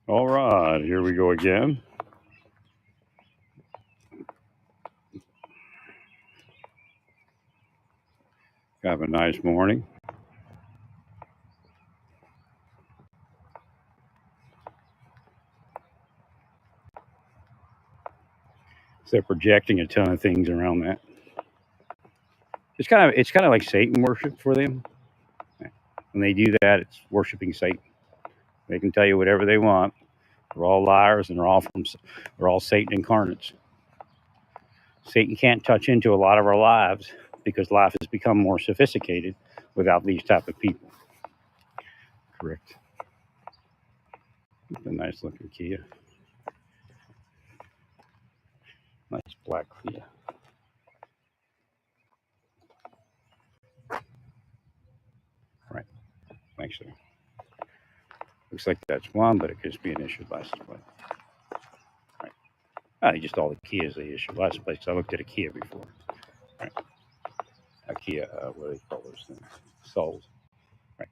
All right, here we go again. Have a nice morning. So they're projecting a ton of things around that. It's kind of like Satan worship for them. When they do that, it's worshiping Satan. They can tell you whatever they want. They're all liars, and they're all Satan incarnates. Satan can't touch into a lot of our lives because life has become more sophisticated without these type of people. Correct. It's a nice looking Kia. Nice black Kia. Right. Actually, looks like that's one, but it could just be an issued license plate. Right. Just all the Kias they issue license plates. I looked at a Kia before. Right. A Kia, what do they call those things? Souls. Right.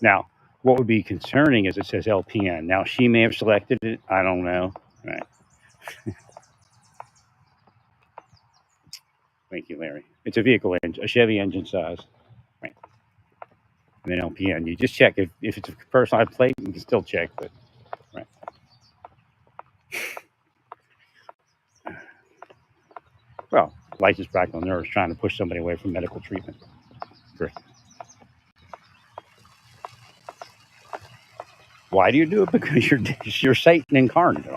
Now, what would be concerning is it says LPN. Now, she may have selected it. I don't know. Right. Thank you, Larry. It's a vehicle engine, a Chevy engine size. Right. And then LPN. You just check if it's a personalized plate, you can still check, but right. Well, licensed practical nurse trying to push somebody away from medical treatment. Correct. Why do you do it? Because you're Satan incarnate.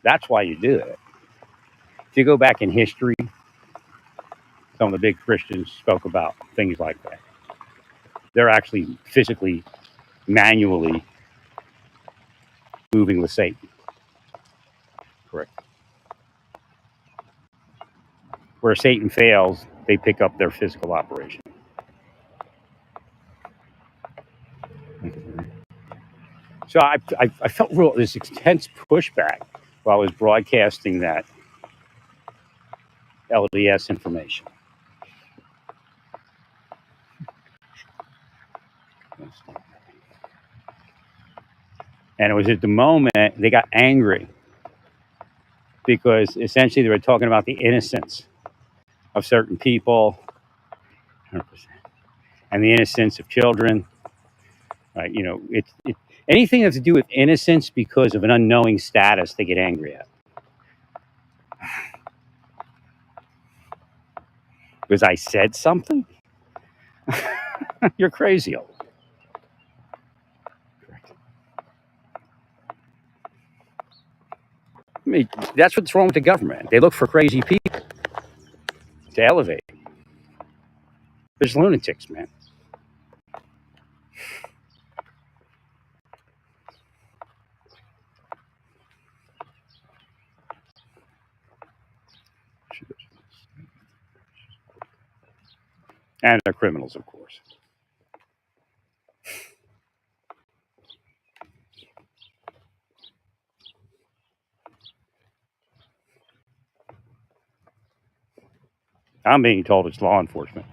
That's why you do it. If you go back in history, some of the big Christians spoke about things like that. They're actually physically, manually moving with Satan. Correct. Where Satan fails, they pick up their physical operation. So I felt this intense pushback while I was broadcasting that LDS information. And it was at the moment they got angry because essentially they were talking about the innocence of certain people, 100%, and the innocence of children. Right? Anything that has to do with innocence because of an unknowing status, they get angry at. Because I said something? You're crazy. Correct. I mean, that's what's wrong with the government. They look for crazy people to elevate. There's lunatics, man. And they're criminals, of course. I'm being told it's law enforcement.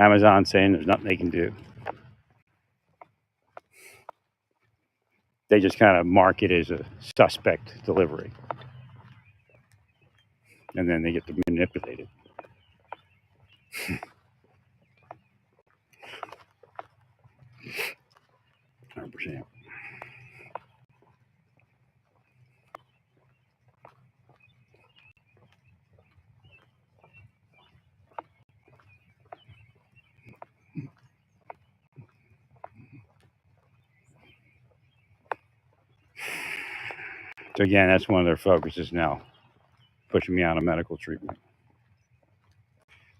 Amazon saying there's nothing they can do. They just kind of mark it as a suspect delivery. And then they get to manipulate it. 100%. So again, that's one of their focuses now, pushing me out of medical treatment.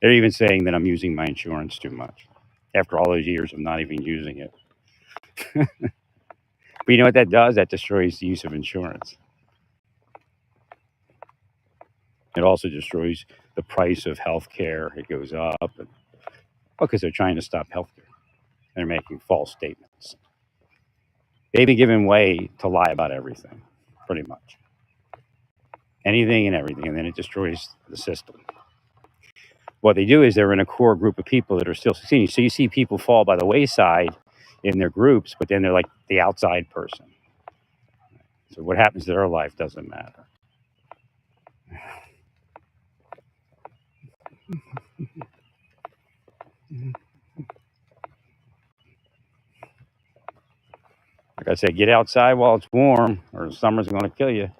They're even saying that I'm using my insurance too much after all those years of not even using it. But you know what that does? That destroys the use of insurance. It also destroys the price of health care. It goes up. Because they're trying to stop healthcare. They're making false statements. They've been giving way to lie about everything, pretty much. Anything and everything, and then it destroys the system. What they do is they're in a core group of people that are still succeeding. So you see people fall by the wayside in their groups, but then they're like the outside person. So what happens to their life doesn't matter. Like I said, get outside while it's warm, or the summer's going to kill you.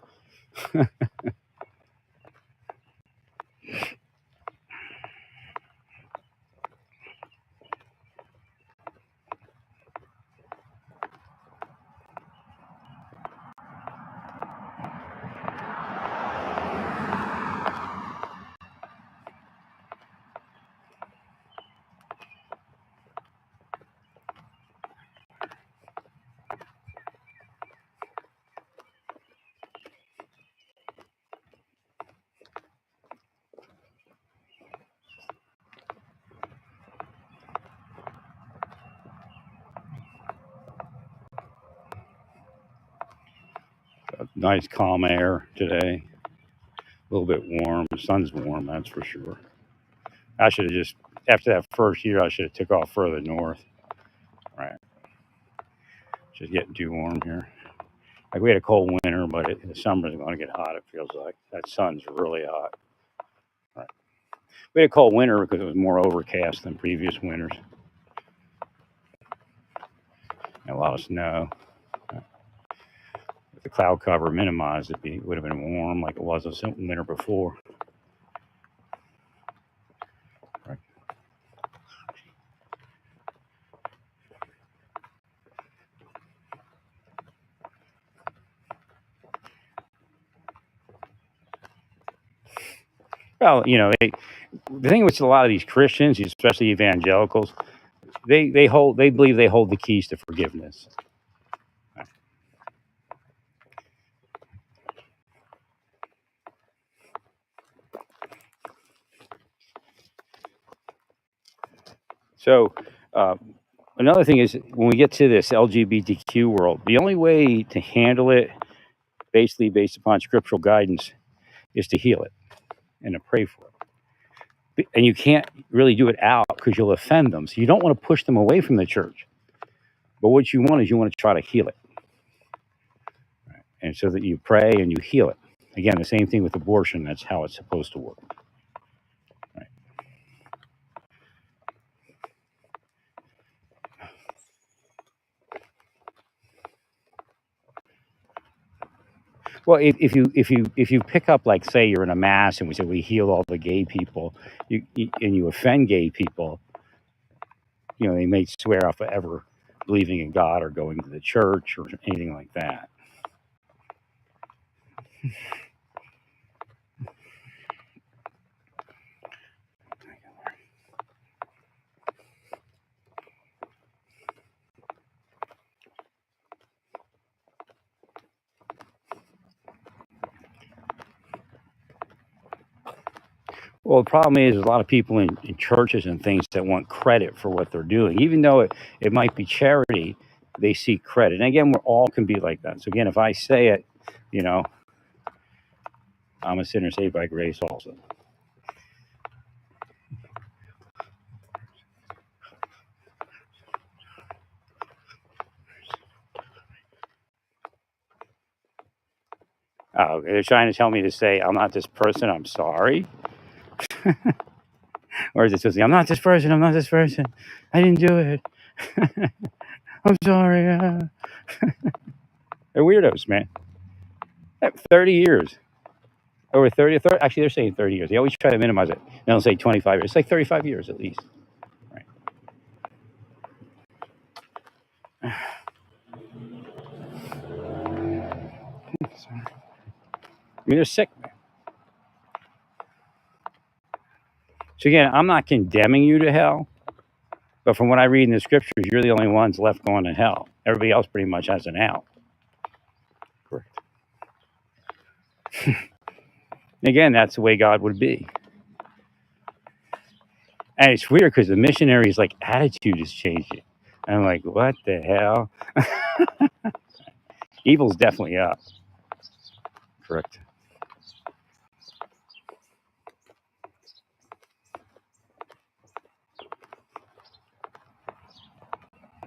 Nice calm air today. A little bit warm. The sun's warm, that's for sure. I should have just, after that first year, I should have took off further north. Right. Just getting too warm here. Like we had a cold winter, but the summer's going to get hot. It feels like that sun's really hot. Right. We had a cold winter because it was more overcast than previous winters. And a lot of snow. If the cloud cover minimized, it would have been warm like it was the winter before. Right. Well, the thing with a lot of these Christians, especially evangelicals, they believe they hold the keys to forgiveness. So another thing is when we get to this LGBTQ world, the only way to handle it, basically based upon scriptural guidance, is to heal it and to pray for it. And you can't really do it out because you'll offend them. So you don't want to push them away from the church. But what you want is you want to try to heal it. Right? And so that you pray and you heal it. Again, the same thing with abortion. That's how it's supposed to work. Right? Well, if you pick up, like, say you're in a mass and we say we heal all the gay people, and you offend gay people, they may swear off of ever believing in God or going to the church or anything like that. Well, the problem is a lot of people in churches and things that want credit for what they're doing, even though it might be charity, they seek credit. And again, we all can be like that. So again, if I say it, I'm a sinner saved by grace also. Oh, they're trying to tell me to say, I'm not this person, I'm sorry. Or is it supposed to be, I'm not this person, I didn't do it. I'm sorry. They're weirdos, man. 30 years. Over 30, actually, they're saying 30 years. They always try to minimize it. They don't say 25 years. It's like 35 years at least. Right. I mean, they're sick, man. So again, I'm not condemning you to hell, but from what I read in the scriptures, you're the only ones left going to hell. Everybody else pretty much has an out. Correct. Again, that's the way God would be. And it's weird because the missionaries' like attitude is changing. And I'm like, what the hell? Evil's definitely up. Correct.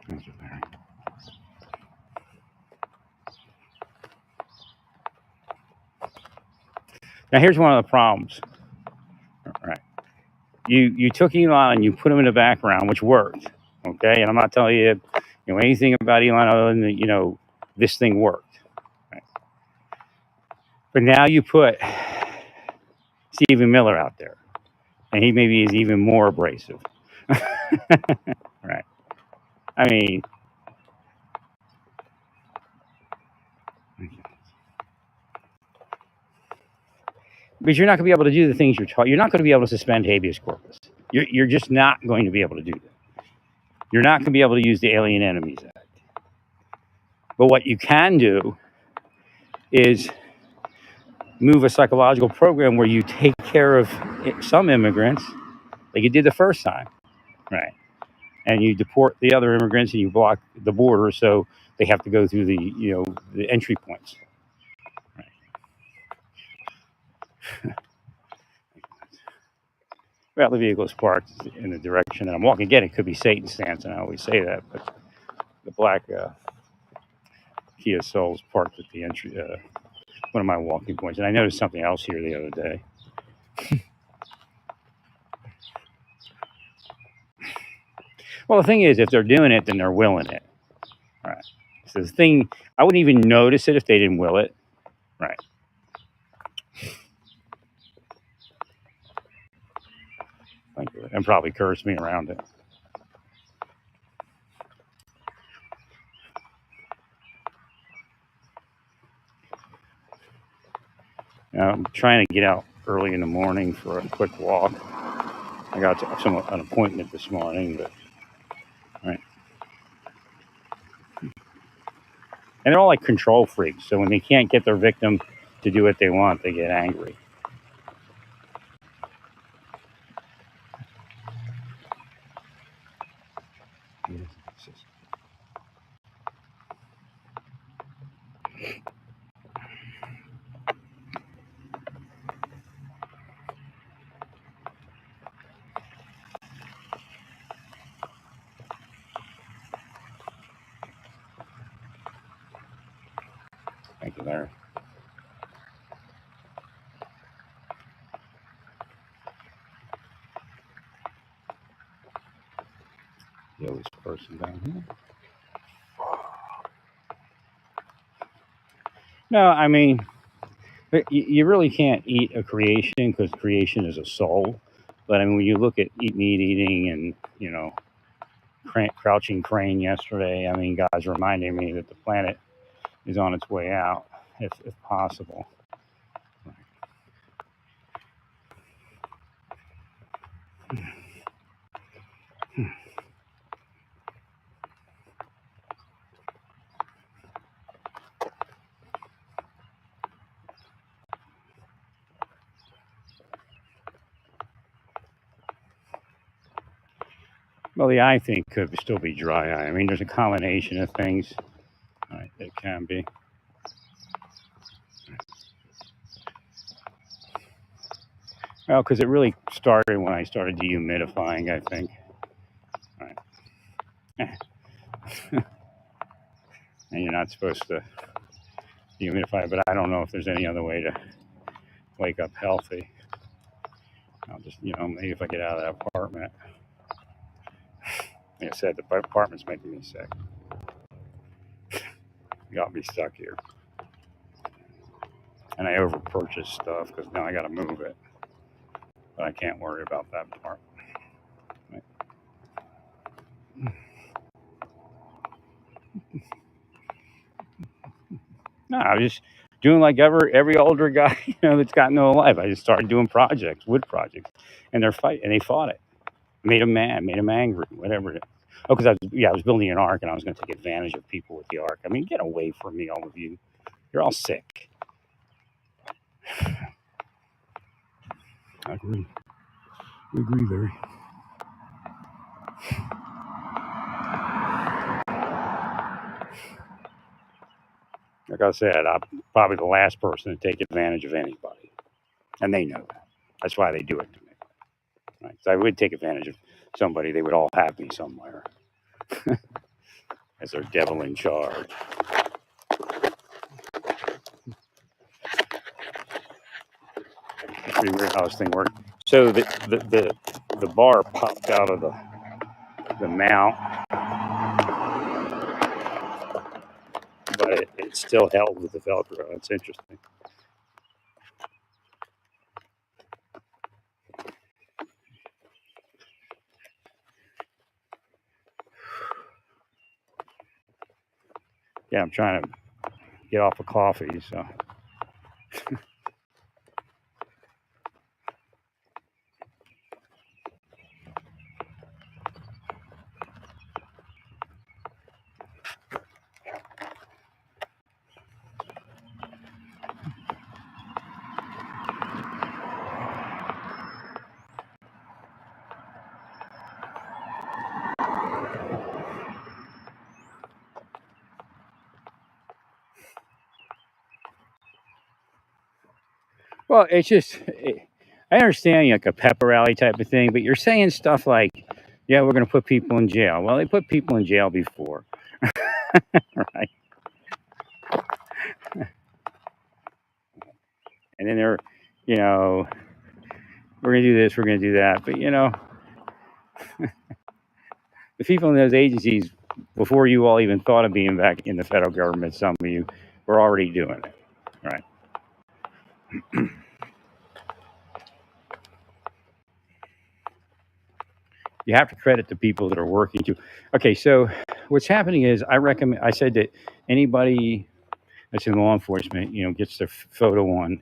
Thank you, Larry. Now, here's one of the problems. All right. You took Elon and you put him in the background, which worked. Okay. And I'm not telling you anything about Elon other than, this thing worked. Right? But now you put Stephen Miller out there, and he maybe is even more abrasive. Right. I mean, because you're not going to be able to do the things you're taught. You're not going to be able to suspend habeas corpus. You're just not going to be able to do that. You're not going to be able to use the Alien Enemies Act. But what you can do is move a psychological program where you take care of some immigrants like you did the first time, right? And you deport the other immigrants and you block the border so they have to go through the entry points. Right. Well, the vehicle is parked in the direction that I'm walking. Again, it could be Satan's stance, and I always say that, but the black Kia Soul is parked at the entry, one of my walking points. And I noticed something else here the other day. Well, the thing is, if they're doing it, then they're willing it. Right. So the thing, I wouldn't even notice it if they didn't will it. Right. Thank you. And probably curse me around it. I'm trying to get out early in the morning for a quick walk. I got an appointment this morning, but right. And they're all like control freaks. So when they can't get their victim to do what they want, they get angry. Thank you, Larry. The oldest person down here. No, I mean, you really can't eat a creation because creation is a soul. But I mean, when you look at eat meat eating and, crouching crane yesterday, I mean, God's reminding me that the planet is on its way out, if possible. Well, the eye thing could still be dry eye. I mean, there's a combination of things that it can be. Well, because it really started when I started dehumidifying, I think. Right. And you're not supposed to dehumidify, but I don't know if there's any other way to wake up healthy. I'll just, maybe if I get out of that apartment. Like I said, the apartment's making me sick. Got me stuck here. And I over purchased stuff because now I got to move it. But I can't worry about that part. Right. No, I was just doing like every older guy, that's got no life. I just started doing wood projects, and they fought it. Made them mad, made them angry, whatever it is. Oh, because I was building an ark, and I was going to take advantage of people with the ark. I mean, get away from me, all of you. You're all sick. I agree. We agree, Larry. Like I said, I'm probably the last person to take advantage of anybody, and they know that. That's why they do it to me. Right? So I would take advantage of somebody; they would all have me somewhere as their devil in charge. pretty weird how this thing works. So the bar popped out of the mount, but it still held with the Velcro. That's interesting. Yeah, I'm trying to get off of coffee, so. Well, it's just, I understand like a pepper rally type of thing, but you're saying stuff like, yeah, we're going to put people in jail. Well, they put people in jail before, right? And then they're, you know, we're going to do this, we're going to do that. But, you know, the people in those agencies, before you all even thought of being back in the federal government, some of you were already doing it, right? You have to credit the people that are working too. Okay, so what's happening is I said that anybody that's in law enforcement, you know, gets their photo on,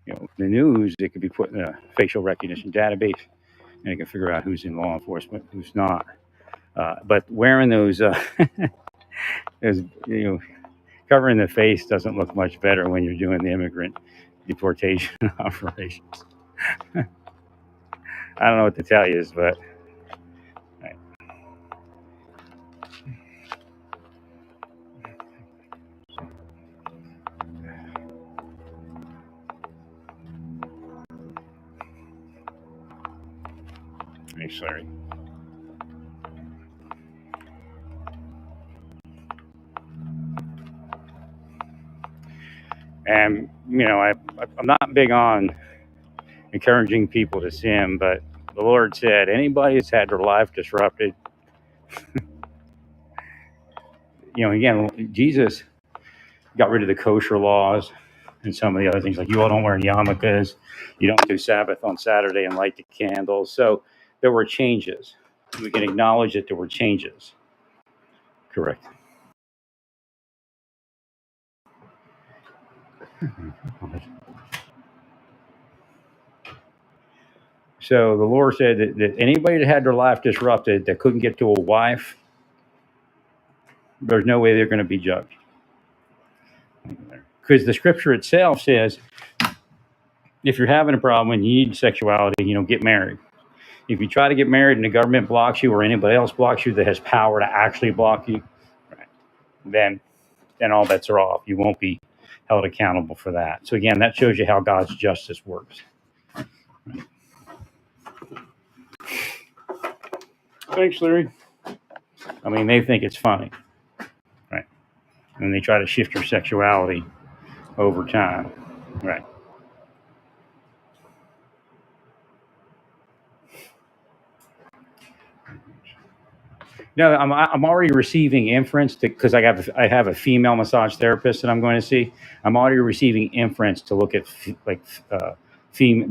you know, the news, it could be put in a facial recognition database and it can figure out who's in law enforcement, who's not. But wearing those, those, you know, covering the face doesn't look much better when you're doing the immigrant deportation operations. I don't know what to tell you, but right, thanks, Larry. And you know, I'm not big on encouraging people to sin, but the Lord said anybody that's had their life disrupted, you know, again, Jesus got rid of the kosher laws and some of the other things, like you all don't wear yarmulkes, you don't do Sabbath on Saturday and light the candles. So there were changes. We can acknowledge that there were changes. Correct. So the Lord said that anybody that had their life disrupted that couldn't get to a wife, there's no way they're going to be judged. Because the scripture itself says if you're having a problem and you need sexuality, you know, get married. If you try to get married and the government blocks you or anybody else blocks you that has power to actually block you, right, then all bets are off. You won't be held accountable for that. So again, that shows you how God's justice works. Right. Thanks, Larry. I mean, they think it's funny, right? And they try to shift your sexuality over time, right? No, I'm already receiving inference because I have a female massage therapist that I'm going to see. I'm already receiving inference to look at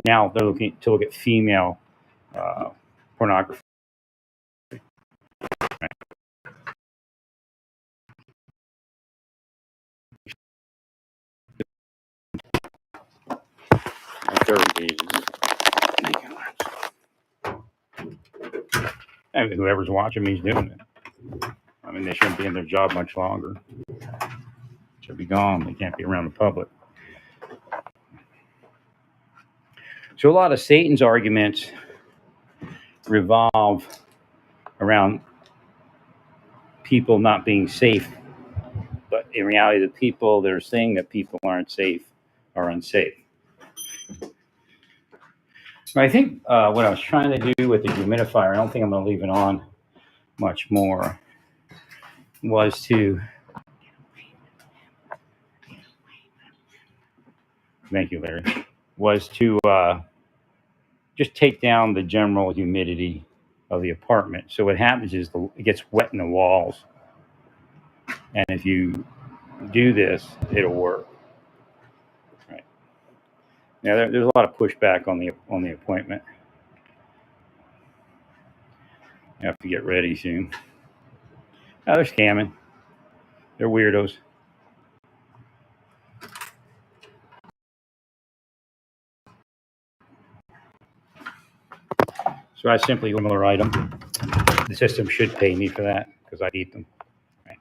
now they're looking to look at female uh, pornography. I mean, whoever's watching me is doing it. I mean, they shouldn't be in their job much longer. Should be gone. They can't be around the public. So a lot of Satan's arguments revolve around people not being safe, but in reality, the people that are saying that people aren't safe are unsafe. I think what I was trying to do with the humidifier, I don't think I'm going to leave it on much more, was to, thank you, Larry. was to just take down the general humidity of the apartment. So what happens is it gets wet in the walls, and if you do this, it'll work. Right now, there's a lot of pushback on the appointment. You have to get ready soon. Oh, they're scamming. They're weirdos. So I simply go another item. The system should pay me for that because I eat them. Right.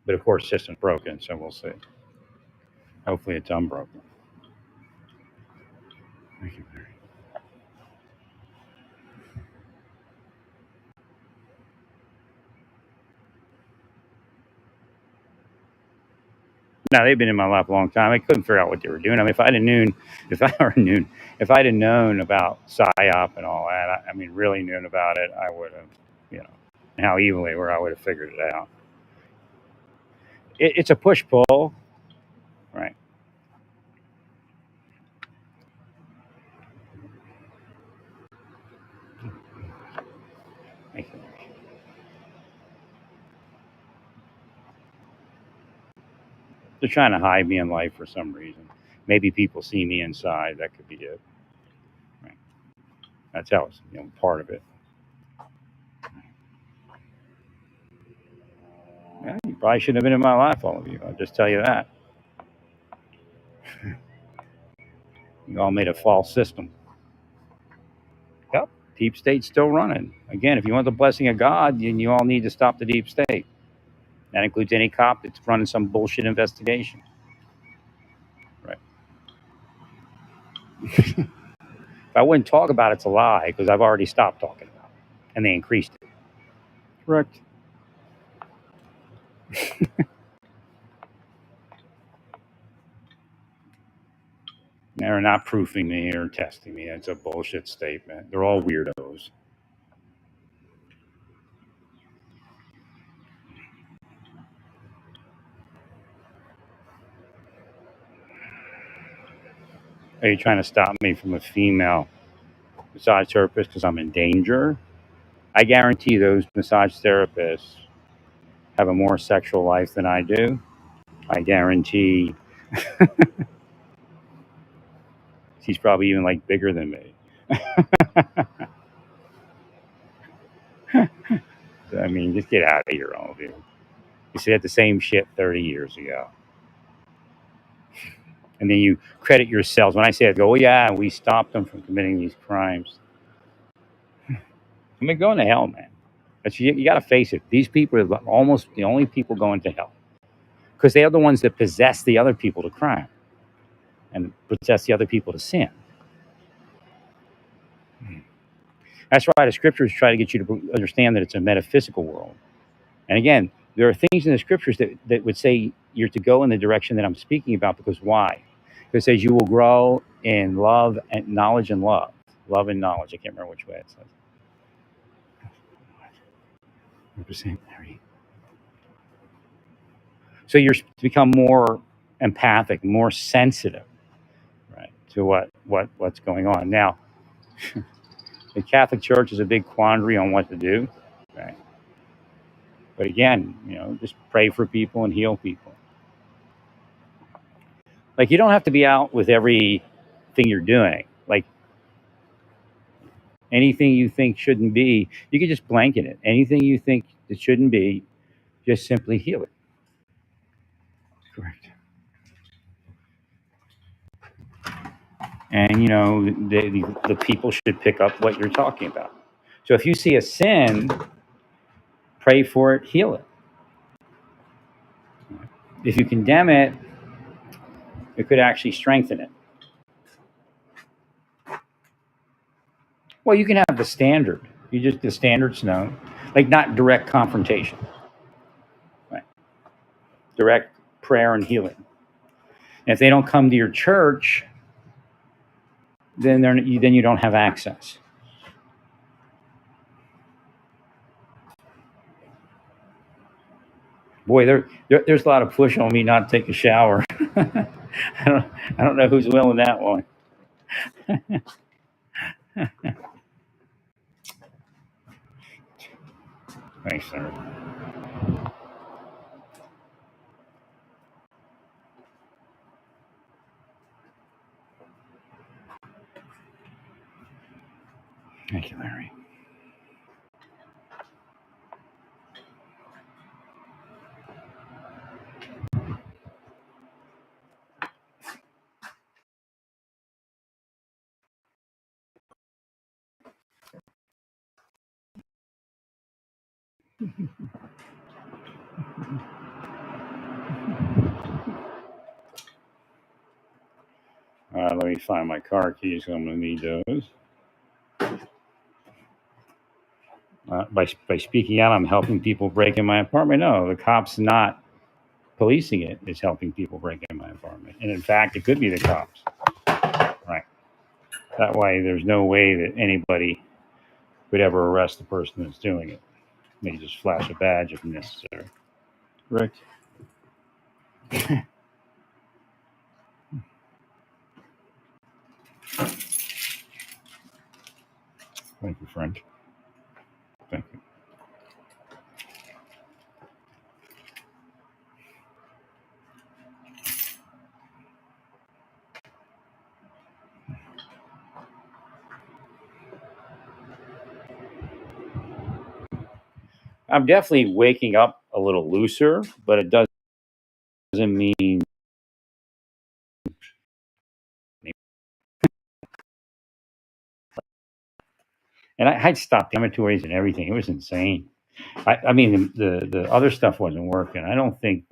But of course, the system's broken, so we'll see. Hopefully, it's unbroken. Thank you, Mary. Now they've been in my life a long time. I couldn't figure out what they were doing. I mean, if I'd have known about psyop and all that, I mean, really known about it, I would have, you know, how evil they were, I would have figured it out. It's a push pull, right? Thank you. They're trying to hide me in life for some reason. Maybe people see me inside. That could be it. Right? That's how it's, part of it. Yeah, you probably shouldn't have been in my life, all of you. I'll just tell you that. You all made a false system. Yep. Deep state's still running. Again, if you want the blessing of God, then you all need to stop the deep state. That includes any cop that's running some bullshit investigation. Right. If I wouldn't talk about it, it's a lie because I've already stopped talking about it. And they increased it. Correct. They're not proofing me or testing me. It's a bullshit statement. They're all weirdos. Are you trying to stop me from a female massage therapist because I'm in danger? I guarantee those massage therapists have a more sexual life than I do. I guarantee she's probably even like bigger than me. I mean, just get out of here, all of you. You said the same shit 30 years ago. And then you credit yourselves. When I say it, go, oh, yeah, we stopped them from committing these crimes. I mean, going to hell, man. But you got to face it. These people are almost the only people going to hell because they are the ones that possess the other people to crime and possess the other people to sin. That's why the scriptures try to get you to understand that it's a metaphysical world. And again, there are things in the scriptures that would say you're to go in the direction that I'm speaking about because why? Because it says you will grow in love and knowledge and love. Love and knowledge. I can't remember which way it says. 100% Mary. So you're to become more empathic, more sensitive, right, to what's going on. Now, the Catholic Church is a big quandary on what to do, right? But again, just pray for people and heal people. Like you don't have to be out with everything you're doing. Like anything you think shouldn't be, you can just blanket it. Anything you think that shouldn't be, just simply heal it. Correct. And the people should pick up what you're talking about. So if you see a sin, pray for it, heal it. If you condemn it, it could actually strengthen it. Well, you can have the standard. The standards known, like not direct confrontation, right? Direct prayer and healing. And if they don't come to your church, then you don't have access. Boy, there's a lot of push on me not to take a shower. I don't know who's willing that one. Thanks, sir. Thank you, Larry. Let me find my car keys. I'm going to need those. By speaking out, I'm helping people break in my apartment. No, the cops not policing it is helping people break in my apartment. And in fact, it could be the cops. Right. That way, there's no way that anybody would ever arrest the person that's doing it. They just flash a badge if necessary. Rick. Thank you, friend. Thank you. I'm definitely waking up a little looser, but it doesn't mean. And I stopped inventories and everything. It was insane. I mean, the other stuff wasn't working. I don't think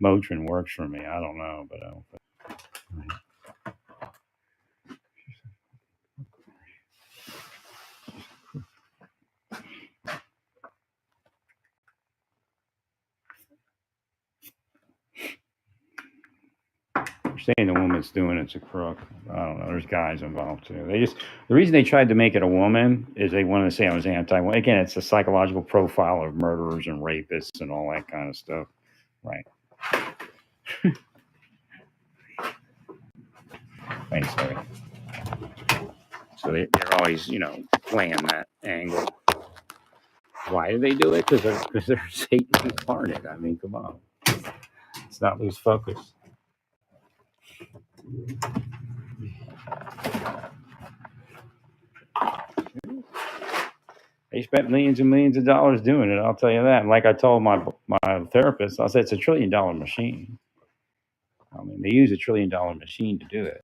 Motrin works for me. I don't know, but I don't think. You're saying the woman's doing it's a crook. I don't know. There's guys involved too. The reason they tried to make it a woman is they wanted to say I was anti. Again, it's a psychological profile of murderers and rapists and all that kind of stuff. Right. Thanks, Larry. So they're always, playing that angle. Why do they do it? Because they're Satan incarnate. I mean, come on. Let's not lose focus. They spent millions and millions of dollars doing it. I'll tell you that. And like I told my therapist, I said it's $1 trillion machine. I mean, they use $1 trillion machine to do it.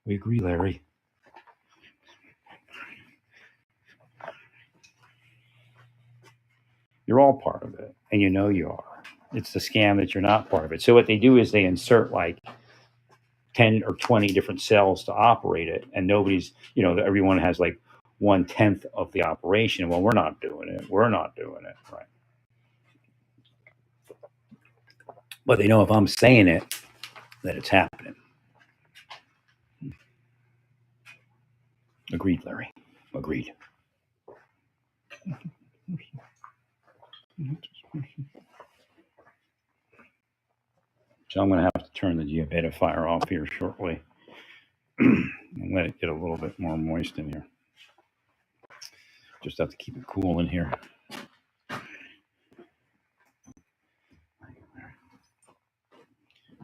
We agree, Larry. You're all part of it, and you know you are. It's the scam that you're not part of it. So what they do is they insert like 10 or 20 different cells to operate it, and nobody's, everyone has like 1/10 of the operation. Well, we're not doing it. We're not doing it, right? But they know if I'm saying it, that it's happening. Agreed, Larry. Agreed. So I'm going to have to turn the dehumidifier off here shortly and let it get a little bit more moist in here. Just have to keep it cool in here. All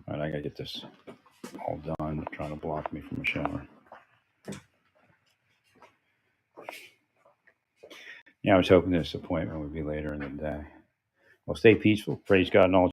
right, I got to get this all done. They're trying to block me from a shower. Yeah, I was hoping this appointment would be later in the day. Well, stay peaceful. Praise God and all